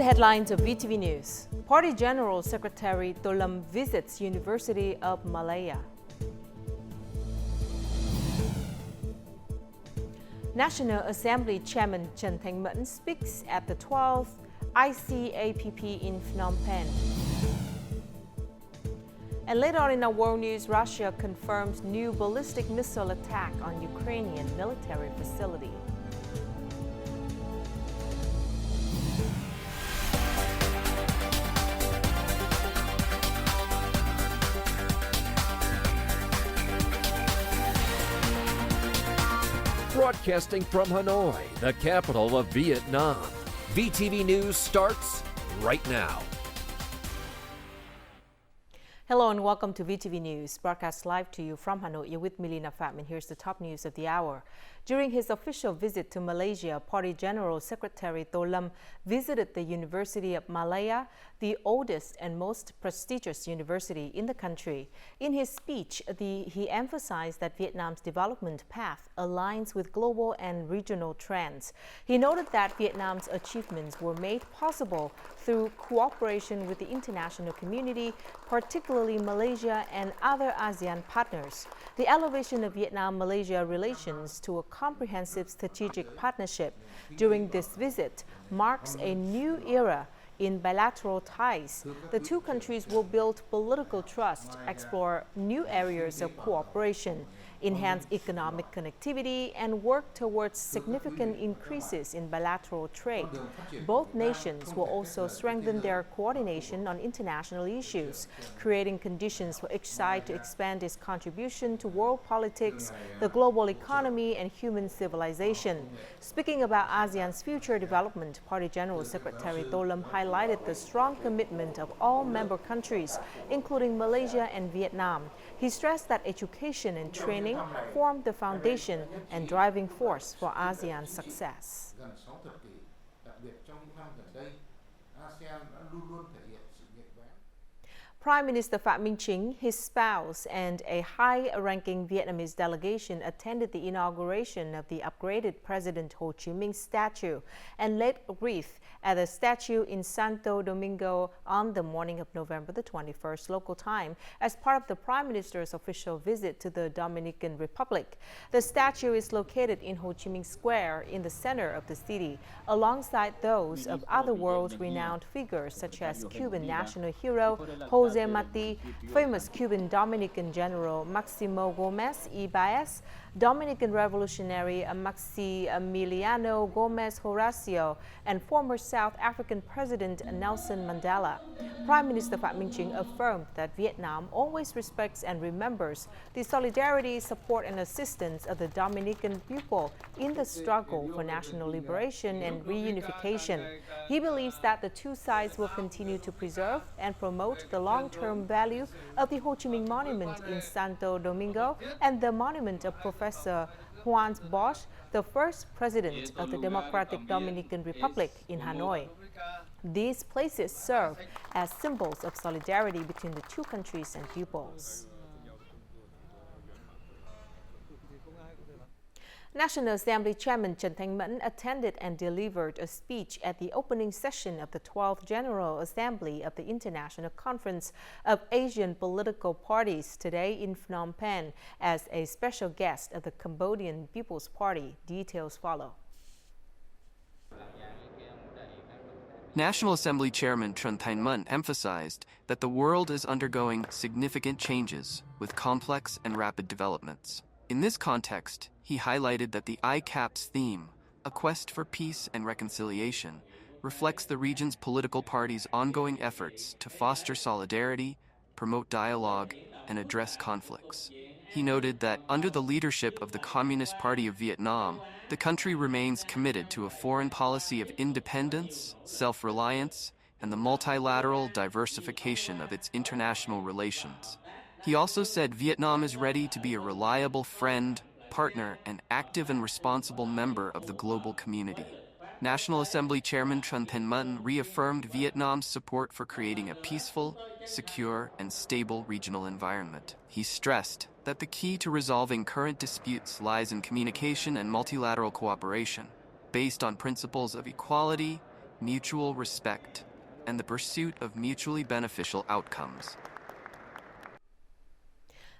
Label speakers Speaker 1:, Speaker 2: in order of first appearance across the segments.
Speaker 1: headlines of VTV News. Party General Secretary Tolam visits University of Malaya. National Assembly Chairman Trần Thanh Mẫn speaks at the 12th ICAPP in Phnom Penh. And later on in our world news, Russia confirms new ballistic missile attack on Ukrainian military facility.
Speaker 2: Broadcasting from Hanoi, the capital of Vietnam. VTV News starts right now.
Speaker 1: Hello and welcome to VTV News, broadcast live to you from Hanoi. You're with Melina Pham, and here's the top news of the hour. During his official visit to Malaysia, Party General Secretary Tolam visited the University of Malaya, the oldest and most prestigious university in the country. In his speech, he emphasized that Vietnam's development path aligns with global and regional trends. He noted that Vietnam's achievements were made possible through cooperation with the international community, particularly Malaysia and other ASEAN partners. The elevation of Vietnam-Malaysia relations to a comprehensive strategic partnership during this visit marks a new era in bilateral ties. The two countries will build political trust, explore new areas of cooperation, enhance economic connectivity, and work towards significant increases in bilateral trade. Both nations will also strengthen their coordination on international issues, creating conditions for each side to expand its contribution to world politics, the global economy, and human civilization. Speaking about ASEAN's future development, Party General Secretary Tolam highlighted the strong commitment of all member countries, including Malaysia and Vietnam. He stressed that education and training form the foundation and driving force for ASEAN's success. Prime Minister Phạm Minh Chính, his spouse, and a high-ranking Vietnamese delegation attended the inauguration of the upgraded President Ho Chi Minh statue and laid a wreath at the statue in Santo Domingo on the morning of November the 21st local time as part of the Prime Minister's official visit to the Dominican Republic. The statue is located in Ho Chi Minh Square in the center of the city, alongside those of other world-renowned figures such as Cuban national hero Jose Marti, famous Cuban Dominican General Maximo Gomez y Baez, Dominican revolutionary Maximiliano Gomez Horacio, and former South African President Nelson Mandela. Prime Minister Phạm Minh Chính affirmed that Vietnam always respects and remembers the solidarity, support, and assistance of the Dominican people in the struggle for national liberation and reunification. He believes that the two sides will continue to preserve and promote the long-term value of the Ho Chi Minh Monument in Santo Domingo and the monument of Professor Juan Bosch, the first president of the Democratic Dominican Republic in Hanoi. These places serve as symbols of solidarity between the two countries and peoples. National Assembly Chairman Trần Thanh Mẫn attended and delivered a speech at the opening session of the 12th General Assembly of the International Conference of Asian Political Parties today in Phnom Penh as a special guest of the Cambodian People's Party. Details follow.
Speaker 3: National Assembly Chairman Trần Thanh Mẫn emphasized that the world is undergoing significant changes with complex and rapid developments. In this context, he highlighted that the ICAPP's theme, A Quest for Peace and Reconciliation, reflects the region's political parties' ongoing efforts to foster solidarity, promote dialogue, and address conflicts. He noted that under the leadership of the Communist Party of Vietnam, the country remains committed to a foreign policy of independence, self-reliance, and the multilateral diversification of its international relations. He also said Vietnam is ready to be a reliable friend, partner, and active and responsible member of the global community. National Assembly Chairman Trần Thanh Mẫn reaffirmed Vietnam's support for creating a peaceful, secure, and stable regional environment. He stressed that the key to resolving current disputes lies in communication and multilateral cooperation, based on principles of equality, mutual respect, and the pursuit of mutually beneficial outcomes.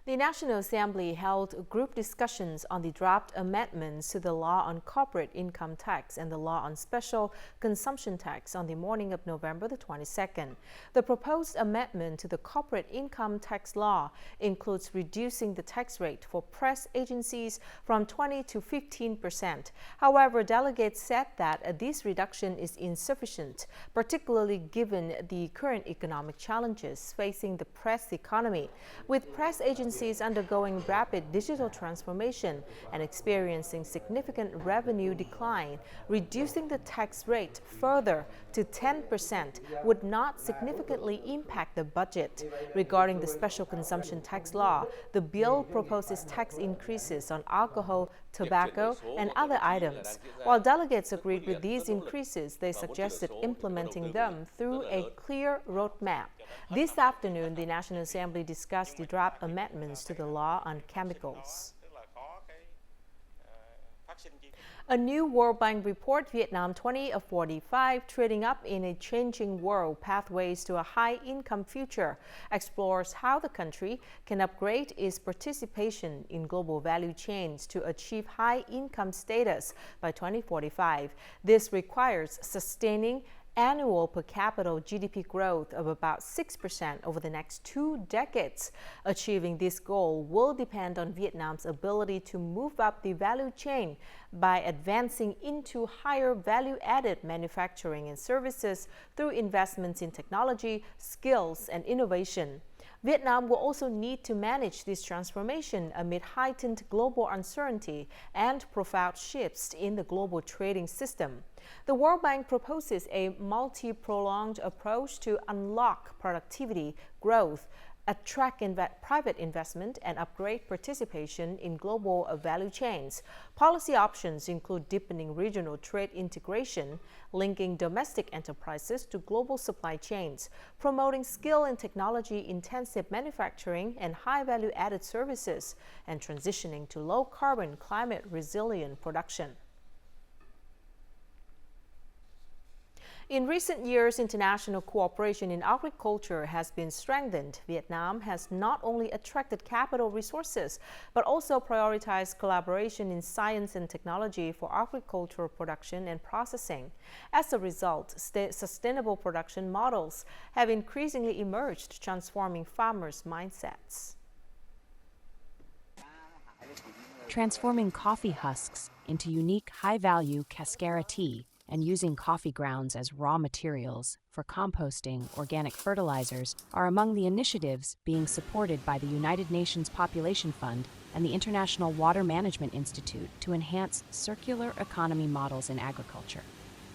Speaker 1: The National Assembly held group discussions on the draft amendments to the law on corporate income tax and the law on special consumption tax on the morning of November the 22nd. The proposed amendment to the corporate income tax law includes reducing the tax rate for press agencies from 20 to 15%. However, delegates said that this reduction is insufficient, particularly given the current economic challenges facing the press economy. With press agencies undergoing rapid digital transformation and experiencing significant revenue decline, reducing the tax rate further to 10% would not significantly impact the budget. Regarding the special consumption tax law, the bill proposes tax increases on alcohol, tobacco, and other items. While delegates agreed with these increases, they suggested implementing them through a clear roadmap. This afternoon, the National Assembly discussed the draft amendments to the law on chemicals. A new World Bank report, Vietnam 2045, Trading Up in a Changing World, Pathways to a High-Income Future, explores how the country can upgrade its participation in global value chains to achieve high-income status by 2045. This requires sustaining annual per capita GDP growth of about 6% over the next 2 decades. Achieving this goal will depend on Vietnam's ability to move up the value chain by advancing into higher value-added manufacturing and services through investments in technology, skills, and innovation. Vietnam will also need to manage this transformation amid heightened global uncertainty and profound shifts in the global trading system. The World Bank proposes a multi-pronged approach to unlock productivity, growth, attract private investment, and upgrade participation in global value chains. Policy options include deepening regional trade integration, linking domestic enterprises to global supply chains, promoting skill and technology-intensive manufacturing and high-value-added services, and transitioning to low-carbon, climate-resilient production. In recent years, international cooperation in agriculture has been strengthened. Vietnam has not only attracted capital resources, but also prioritized collaboration in science and technology for agricultural production and processing. As a result, sustainable production models have increasingly emerged, transforming farmers' mindsets.
Speaker 4: Transforming coffee husks into unique high-value cascara tea and using coffee grounds as raw materials for composting organic fertilizers are among the initiatives being supported by the United Nations Population Fund and the International Water Management Institute to enhance circular economy models in agriculture.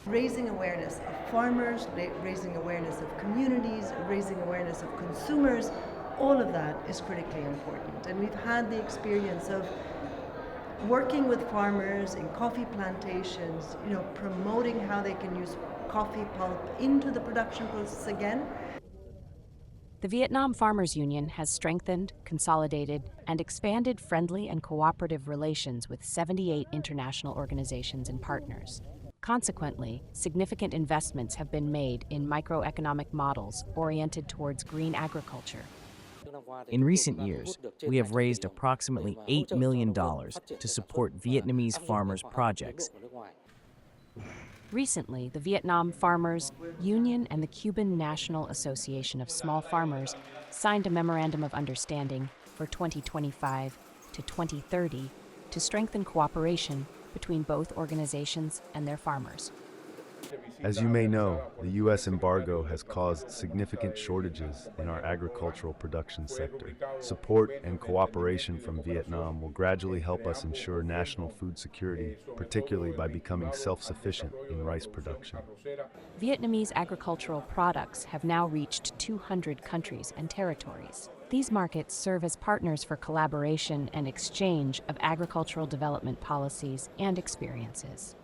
Speaker 5: Raising awareness of farmers, raising awareness of communities, raising awareness of consumers, all of that is critically important. And we've had the experience of working with farmers in coffee plantations, promoting how they can use coffee pulp into the production process again.
Speaker 4: The Vietnam Farmers Union has strengthened, consolidated, and expanded friendly and cooperative relations with 78 international organizations and partners. Consequently, significant investments have been made in microeconomic models oriented towards green agriculture.
Speaker 6: In recent years, we have raised approximately $8 million to support Vietnamese farmers' projects.
Speaker 4: Recently, the Vietnam Farmers Union and the Cuban National Association of Small Farmers signed a Memorandum of Understanding for 2025 to 2030 to strengthen cooperation between both organizations and their farmers.
Speaker 7: As you may know, the U.S. embargo has caused significant shortages in our agricultural production sector. Support and cooperation from Vietnam will gradually help us ensure national food security, particularly by becoming self-sufficient in rice production.
Speaker 4: Vietnamese agricultural products have now reached 200 countries and territories. These markets serve as partners for collaboration and exchange of agricultural development policies and experiences.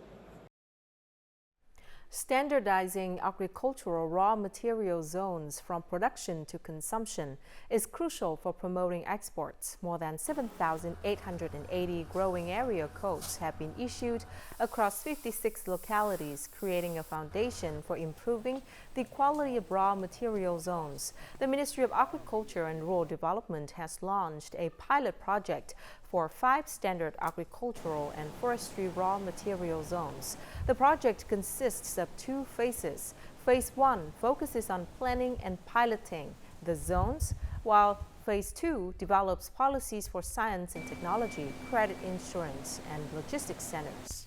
Speaker 1: Standardizing agricultural raw material zones from production to consumption is crucial for promoting exports. More than 7,880 growing area codes have been issued across 56 localities, creating a foundation for improving the quality of raw material zones. The Ministry of Agriculture and Rural Development has launched a pilot project for 5 standard agricultural and forestry raw material zones. The project consists of 2 phases. Phase 1 focuses on planning and piloting the zones, while Phase 2 develops policies for science and technology, credit insurance, and logistics centers.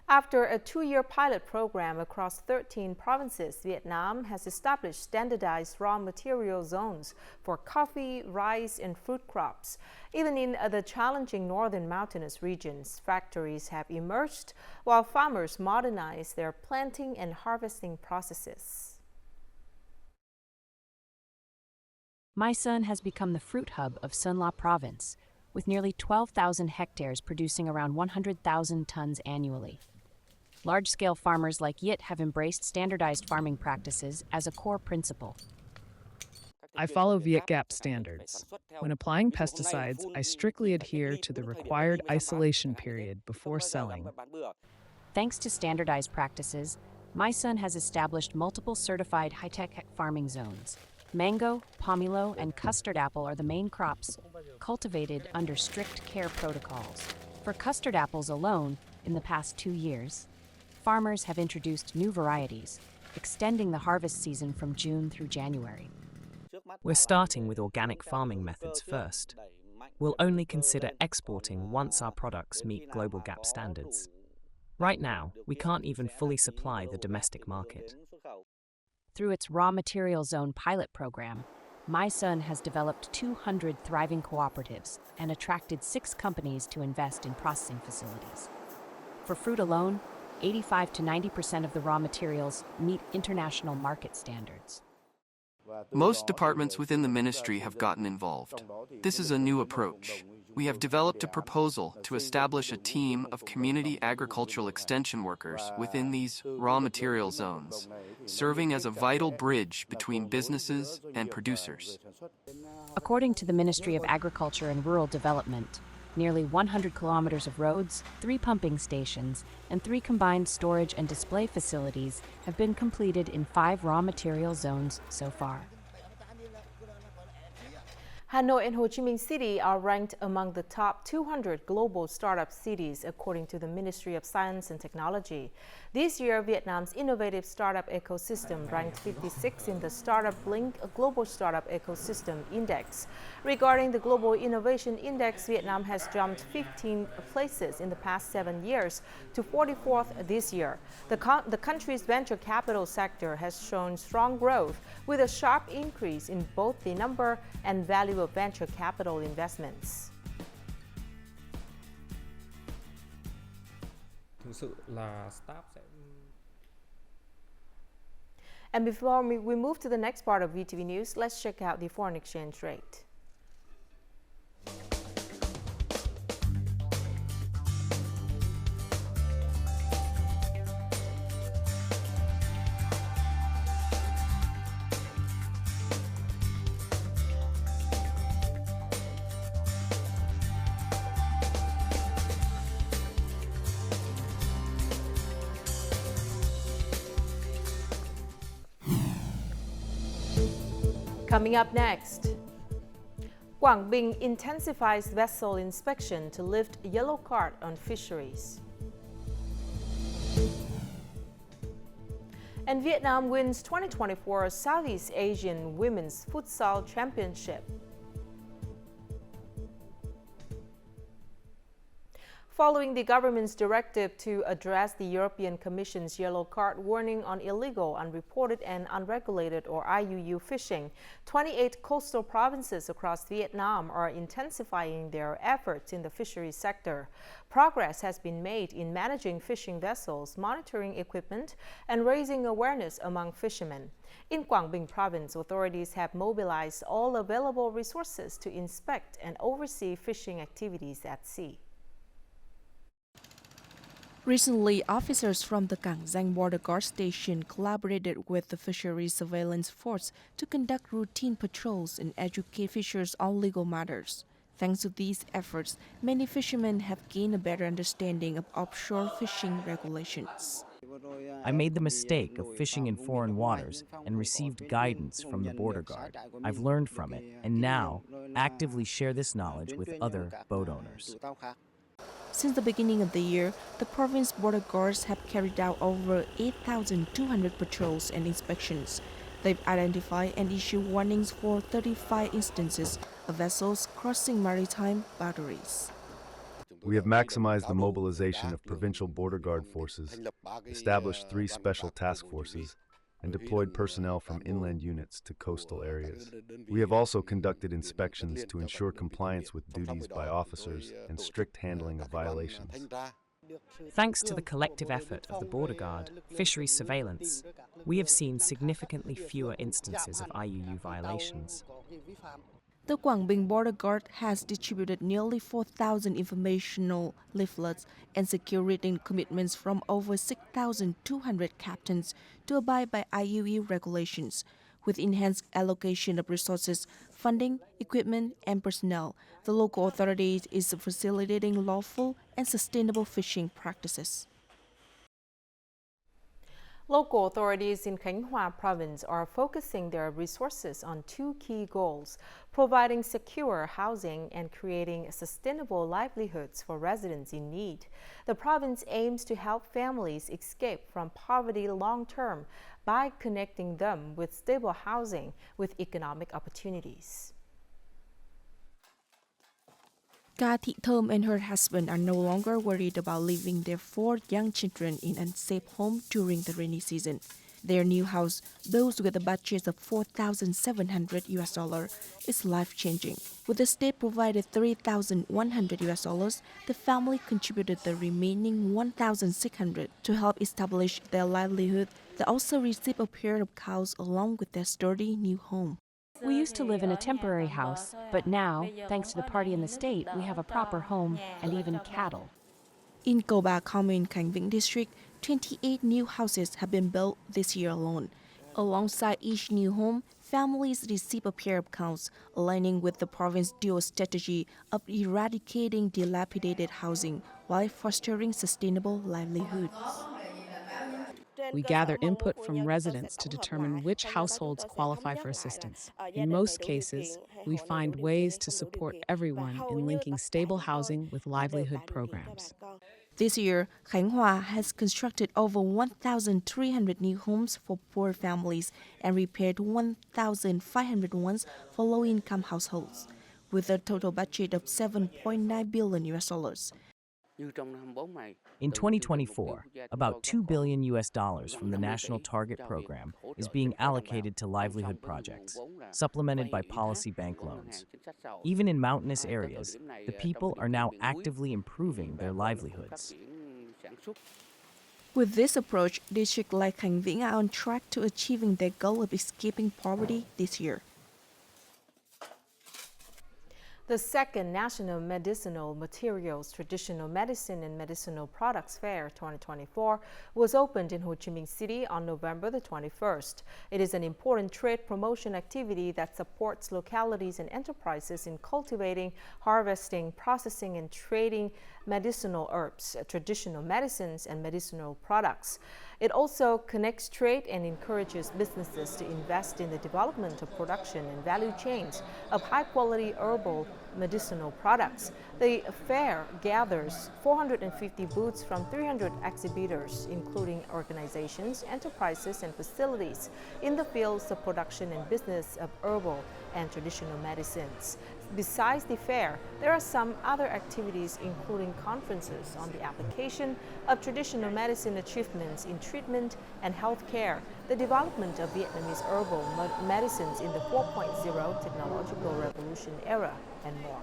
Speaker 1: After a 2-year pilot program across 13 provinces, Vietnam has established standardized raw material zones for coffee, rice, and fruit crops. Even in the challenging northern mountainous regions, factories have emerged while farmers modernize their planting and harvesting processes.
Speaker 4: My Son has become the fruit hub of Son La province, with nearly 12,000 hectares producing around 100,000 tons annually. Large-scale farmers like Yit have embraced standardized farming practices as a core principle.
Speaker 8: I follow VTVgo standards. When applying pesticides, I strictly adhere to the required isolation period before selling.
Speaker 4: Thanks to standardized practices, My Son has established multiple certified high-tech farming zones. Mango, pomelo, and custard apple are the main crops, cultivated under strict care protocols. For custard apples alone, in the past 2 years, farmers have introduced new varieties, extending the harvest season from June through January.
Speaker 6: We're starting with organic farming methods first. We'll only consider exporting once our products meet global GAP standards. Right now, we can't even fully supply the domestic market.
Speaker 4: Through its Raw Material Zone pilot program, My Son has developed 200 thriving cooperatives and attracted 6 companies to invest in processing facilities. For fruit alone, 85 to 90% of the raw materials meet international market standards.
Speaker 3: Most departments within the ministry have gotten involved. This is a new approach. We have developed a proposal to establish a team of community agricultural extension workers within these raw material zones, serving as a vital bridge between businesses and producers.
Speaker 4: According to the Ministry of Agriculture and Rural Development, nearly 100 kilometers of roads, 3 pumping stations, and 3 combined storage and display facilities have been completed in 5 raw material zones so far.
Speaker 1: Hanoi and Ho Chi Minh City are ranked among the top 200 global startup cities according to the Ministry of Science and Technology. This year, Vietnam's innovative startup ecosystem ranked 56 in the Startup Link Global Startup Ecosystem Index. Regarding the Global Innovation Index, Vietnam has jumped 15 places in the past 7 years to 44th this year. The country's venture capital sector has shown strong growth with a sharp increase in both the number and value of venture capital investments. And before we move to the next part of VTV News, let's check out the foreign exchange rate. Coming up next, Quảng Bình intensifies vessel inspection to lift yellow card on fisheries. And Vietnam wins 2024 Southeast Asian Women's Futsal Championship. Following the government's directive to address the European Commission's yellow card warning on illegal, unreported and unregulated or IUU fishing, 28 coastal provinces across Vietnam are intensifying their efforts in the fisheries sector. Progress has been made in managing fishing vessels, monitoring equipment, and raising awareness among fishermen. In Quảng Bình province, authorities have mobilized all available resources to inspect and oversee fishing activities at sea.
Speaker 9: Recently, officers from the Cang Giang Border Guard Station collaborated with the Fisheries Surveillance Force to conduct routine patrols and educate fishers on legal matters. Thanks to these efforts, many fishermen have gained a better understanding of offshore fishing regulations.
Speaker 6: I made the mistake of fishing in foreign waters and received guidance from the border guard. I've learned from it and now actively share this knowledge with other boat owners.
Speaker 9: Since the beginning of the year, the province border guards have carried out over 8,200 patrols and inspections. They've identified and issued warnings for 35 instances of vessels crossing maritime boundaries.
Speaker 7: We have maximized the mobilization of provincial border guard forces, established 3 special task forces, and deployed personnel from inland units to coastal areas. We have also conducted inspections to ensure compliance with duties by officers and strict handling of violations.
Speaker 6: Thanks to the collective effort of the border guard, fisheries surveillance, we have seen significantly fewer instances of IUU violations.
Speaker 9: The Quảng Bình Border Guard has distributed nearly 4,000 informational leaflets and secured written commitments from over 6,200 captains to abide by IUU regulations. With enhanced allocation of resources, funding, equipment, and personnel, the local authorities is facilitating lawful and sustainable fishing practices.
Speaker 1: Local authorities in Khánh Hòa province are focusing their resources on 2 key goals: providing secure housing and creating sustainable livelihoods for residents in need. The province aims to help families escape from poverty long-term by connecting them with stable housing with economic opportunities.
Speaker 9: Ca Thị Thơm and her husband are no longer worried about leaving their 4 young children in an unsafe home during the rainy season. Their new house, built with a budget of $4,700 is life-changing. With the state provided $3,100, the family contributed the remaining $1,600 to help establish their livelihood. They also received a pair of cows along with their sturdy new home.
Speaker 4: We used to live in a temporary house, but now, thanks to the party in the state, we have a proper home and even cattle.
Speaker 9: In Cầu Bà Commune, Khánh Vĩnh District, 28 new houses have been built this year alone. Alongside each new home, families receive a pair of cows, aligning with the province's dual strategy of eradicating dilapidated housing while fostering sustainable livelihoods.
Speaker 8: We gather input from residents to determine which households qualify for assistance. In most cases, we find ways to support everyone in linking stable housing with livelihood programs.
Speaker 9: This year, Khánh Hòa has constructed over 1,300 new homes for poor families and repaired 1,500 ones for low-income households, with a total budget of $7.9 billion.
Speaker 6: In 2024, about $2 billion from the National Target Program is being allocated to livelihood projects, supplemented by policy bank loans. Even in mountainous areas, the people are now actively improving their livelihoods.
Speaker 9: With this approach, districts like Khánh Vĩnh are on track to achieving their goal of escaping poverty this year.
Speaker 1: The second National Medicinal Materials, Traditional Medicine and Medicinal Products Fair 2024 was opened in Ho Chi Minh City on November the 21st. It is an important trade promotion activity that supports localities and enterprises in cultivating, harvesting, processing, and trading medicinal herbs, traditional medicines, and medicinal products. It also connects trade and encourages businesses to invest in the development of production and value chains of high-quality herbal medicinal products. The fair gathers 450 booths from 300 exhibitors, including organizations, enterprises, and facilities in the fields of production and business of herbal and traditional medicines. Besides the fair, there are some other activities, including conferences on the application of traditional medicine achievements in treatment and healthcare, the development of Vietnamese herbal medicines in the 4.0 technological revolution era, and more.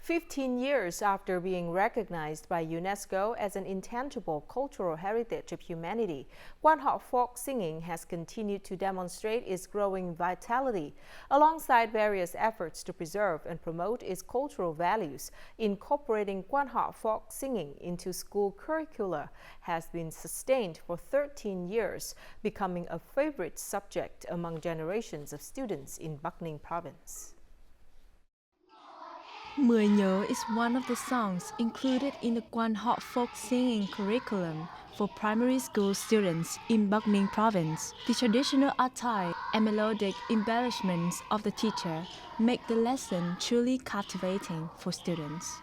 Speaker 1: 15 years after being recognized by UNESCO as an intangible cultural heritage of humanity, Guan folk singing has continued to demonstrate its growing vitality. Alongside various efforts to preserve and promote its cultural values, incorporating Guan folk singing into school curricula has been sustained for 13 years, becoming a favorite subject among generations of students in Bắc Ninh province.
Speaker 9: Mười Nhớ is one of the songs included in the Guan folk singing curriculum for primary school students in Bắc Ninh province. The traditional attire and melodic embellishments of the teacher make the lesson truly captivating for students.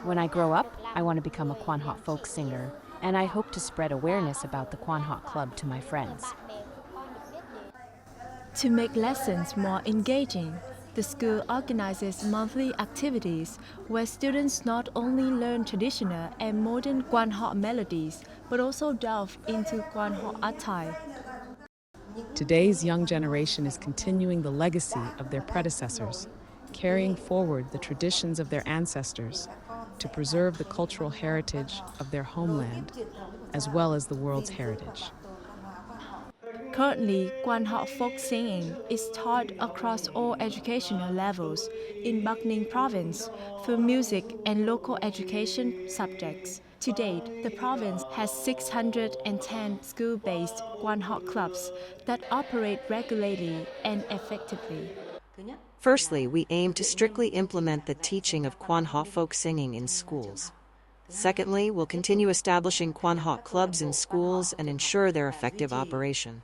Speaker 4: When I grow up, I want to become a Guan folk singer, and I hope to spread awareness about the Guan Club to my friends.
Speaker 9: To make lessons more engaging, the school organizes monthly activities where students not only learn traditional and modern Guan melodies, but also delve into Guan attire.
Speaker 8: Today's young generation is continuing the legacy of their predecessors, carrying forward the traditions of their ancestors to preserve the cultural heritage of their homeland, as well as the world's heritage.
Speaker 9: Currently, Guan folk singing is taught across all educational levels in Bắc Ninh province for music and local education subjects. To date, the province has 610 school-based Guan clubs that operate regularly and effectively.
Speaker 10: Firstly, we aim to strictly implement the teaching of Guan folk singing in schools. Secondly, we'll continue establishing Guan clubs in schools and ensure their effective operation.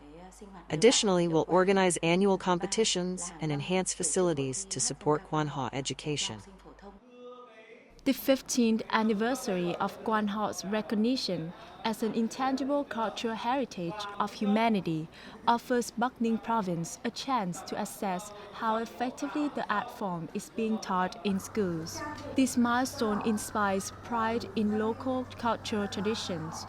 Speaker 10: Additionally, we'll organize annual competitions and enhance facilities to support Guan education.
Speaker 9: The 15th anniversary of Guan recognition as an intangible cultural heritage of humanity offers Bắc Ninh province a chance to assess how effectively the art form is being taught in schools. This milestone inspires pride in local cultural traditions.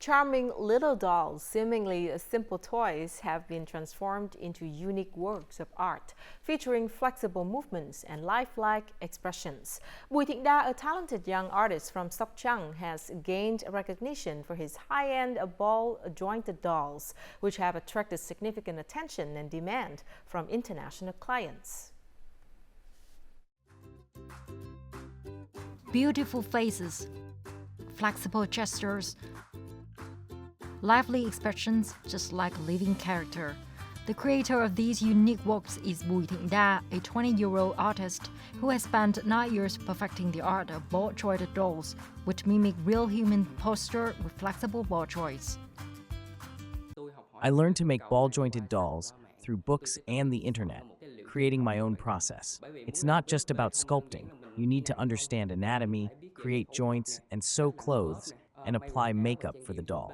Speaker 1: Charming little dolls, seemingly simple toys, have been transformed into unique works of art, featuring flexible movements and lifelike expressions. Bùi Thịnh Đa, a talented young artist from Trong, has gained recognition for his high-end Balljointed dolls, which have attracted significant attention and demand from international clients.
Speaker 11: Beautiful faces, flexible gestures, lively expressions, just like a living character. The creator of these unique works is Bùi Thịnh Đa, a 20-year-old artist who has spent 9 years perfecting the art of ball-jointed dolls, which mimic real human posture with flexible ball joints.
Speaker 6: I learned to make ball-jointed dolls through books and the internet, creating my own process. It's not just about sculpting. You need to understand anatomy, create joints, and sew clothes, and apply makeup for the doll.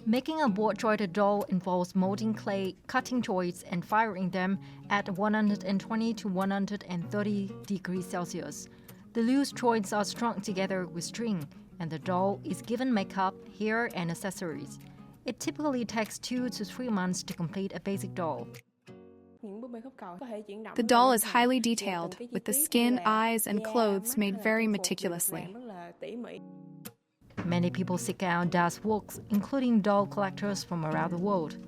Speaker 11: Making a ball-jointed doll involves molding clay, cutting joints, and firing them at 120 to 130 degrees Celsius. The loose joints are strung together with string, and the doll is given makeup, hair, and accessories. It typically takes 2 to 3 months to complete a basic doll.
Speaker 12: The doll is highly detailed, with the skin, eyes, and clothes made very meticulously.
Speaker 11: Many people seek out Da's works, including doll collectors from around the world.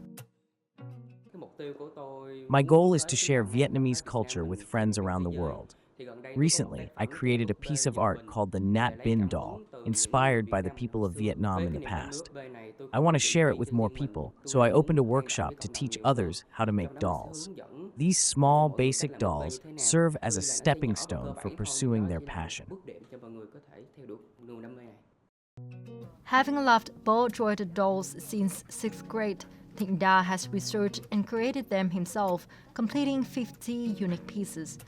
Speaker 6: My goal is to share Vietnamese culture with friends around the world. Recently, I created a piece of art called the Nat Bin doll, inspired by the people of Vietnam in the past. I want to share it with more people, so I opened a workshop to teach others how to make dolls. These small, basic dolls serve as a stepping stone for pursuing their passion.
Speaker 11: Having loved ball-jointed dolls since 6th grade, Thịnh Đa has researched and created them himself, completing 50 unique pieces.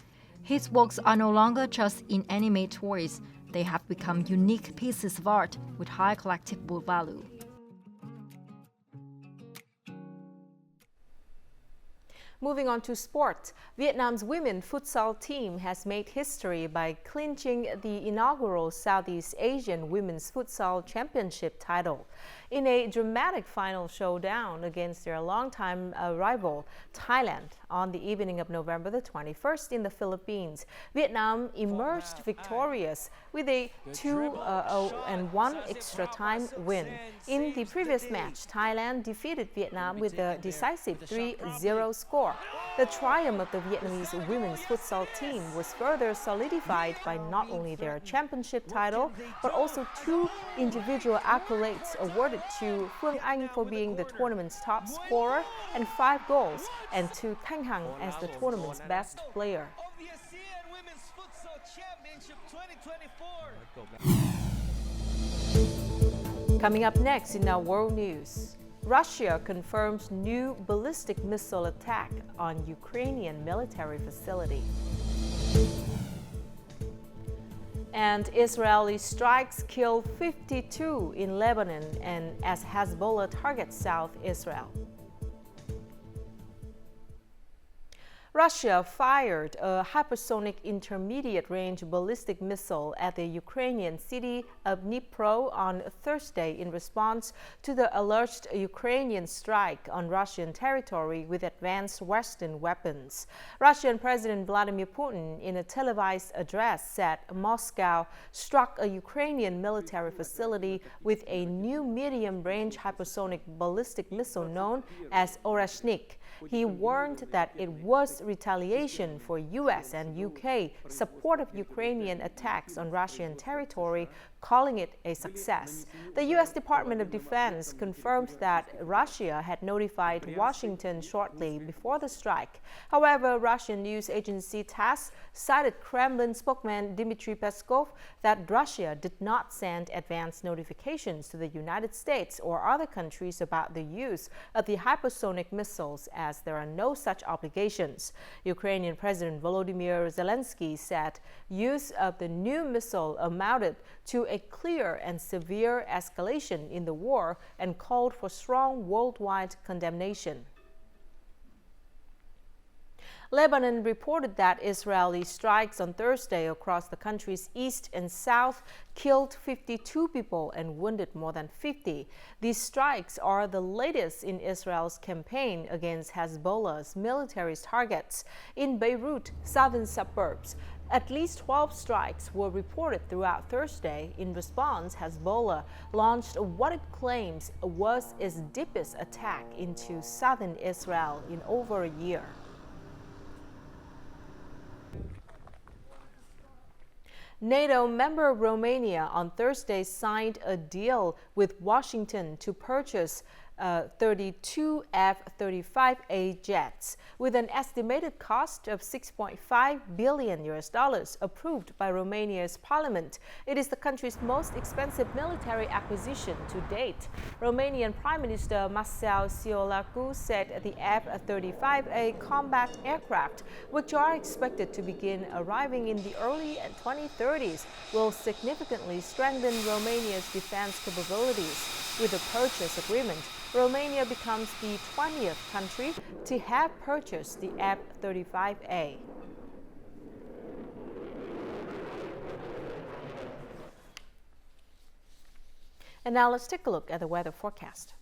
Speaker 11: His works are no longer just inanimate toys. They have become unique pieces of art with high collectible value.
Speaker 1: Moving on to sport, Vietnam's women's futsal team has made history by clinching the inaugural Southeast Asian Women's Futsal Championship title. In a dramatic final showdown against their longtime rival, Thailand, on the evening of November the 21st in the Philippines, Vietnam emerged victorious with a 2-0 and 1 extra time win. In the previous match, Thailand defeated Vietnam with a decisive 3-0 score. The triumph of the Vietnamese women's futsal team was further solidified by not only their championship title, but also 2 individual accolades awarded to Phương Anh for being the tournament's top scorer and 5 goals, and to Thanh Hằng as the tournament's best player. Coming up next in our world news, Russia confirms new ballistic missile attack on Ukrainian military facility. And Israeli strikes kill 52 in Lebanon and as Hezbollah targets South Israel. Russia fired a hypersonic intermediate-range ballistic missile at the Ukrainian city of Dnipro on Thursday in response to the alleged Ukrainian strike on Russian territory with advanced Western weapons. Russian President Vladimir Putin, in a televised address, said Moscow struck a Ukrainian military facility with a new medium-range hypersonic ballistic missile known as Orashnik. He warned that it was retaliation for U.S. and U.K. support of Ukrainian attacks on Russian territory, calling it a success. The U.S. Department of Defense confirmed that Russia had notified Washington shortly before the strike. However, Russian news agency TASS cited Kremlin spokesman Dmitry Peskov that Russia did not send advance notifications to the United States or other countries about the use of the hypersonic missiles, as there are no such obligations. Ukrainian President Volodymyr Zelensky said use of the new missile amounted to a clear and severe escalation in the war and called for strong worldwide condemnation. Lebanon reported that Israeli strikes on Thursday across the country's east and south killed 52 people and wounded more than 50. These strikes are the latest in Israel's campaign against Hezbollah's military targets. In Beirut, southern suburbs, at least 12 strikes were reported throughout Thursday. In response, Hezbollah launched what it claims was its deepest attack into southern Israel in over a year. NATO member Romania on Thursday signed a deal with Washington to purchase 32 F-35A jets with an estimated cost of $6.5 billion approved by Romania's parliament. It is the country's most expensive military acquisition to date. Romanian Prime Minister Marcel Ciolacu said the F-35A combat aircraft, which are expected to begin arriving in the early 2030s, will significantly strengthen Romania's defense capabilities. With the purchase agreement, Romania becomes the 20th country to have purchased the F-35A. And now let's take a look at the weather forecast.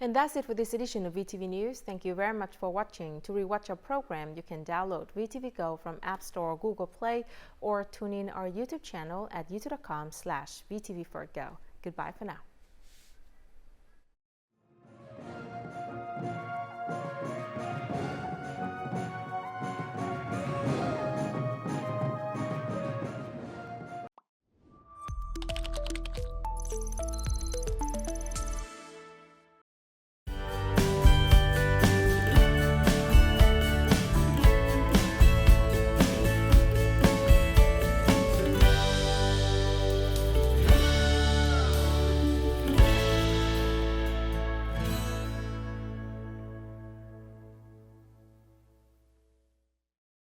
Speaker 1: And that's it for this edition of VTV News. Thank you very much for watching. To rewatch our program, you can download VTVgo from App Store or Google Play, or tune in our YouTube channel at youtube.com/VTV4Go. Goodbye for now.